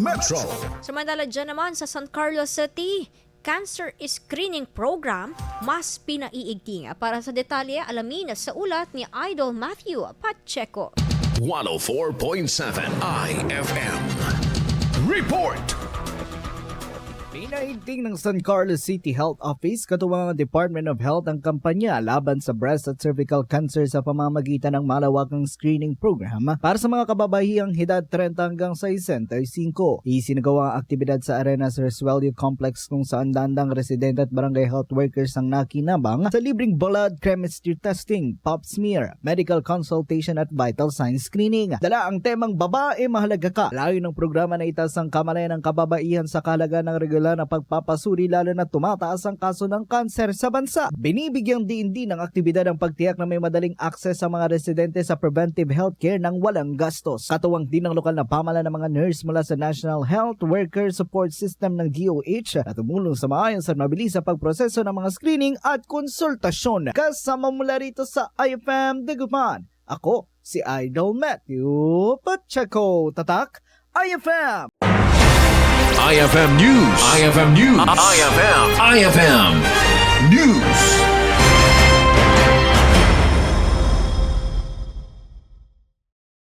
Metro. Samantala dyan naman sa San Carlos City, cancer screening program mas pinaiigting. Para sa detalye, alamin sa ulat ni Idol Matthew Pacheco. 104.7 IFM. Report. Pinaigting ng San Carlos City Health Office katuwang ang Department of Health ang kampanya laban sa breast at cervical cancer sa pamamagitan ng malawakang screening program para sa mga kababahihang edad 30 hanggang 65. Isinagawa ang aktibidad sa Arenas Resuello Complex kung saan dandang residente at barangay health workers ang nakinabang sa libreng blood chemistry testing, pap smear, medical consultation at vital signs screening. Dala ang temang babae mahalaga ka. Layo ng programa na itaas ang kamalayan ng kababaihan sa kahalagaan ng regular na pagpapasuri lalo na tumataas ang kaso ng kanser sa bansa. Binibigyang diin din ng aktibidad ang pagtiyak na may madaling akses sa mga residente sa preventive healthcare ng walang gastos. Katuwang din ng lokal na pamahalaan ng mga nurse mula sa National Health Worker Support System ng DOH na tumulong sa maayos at mabilis sa pagproseso ng mga screening at konsultasyon. Kasama mula rito sa IFM Dagupan, ako si Idol Matthew Pacheco. Tatak, IFM! IFM News. IFM News. IFM News.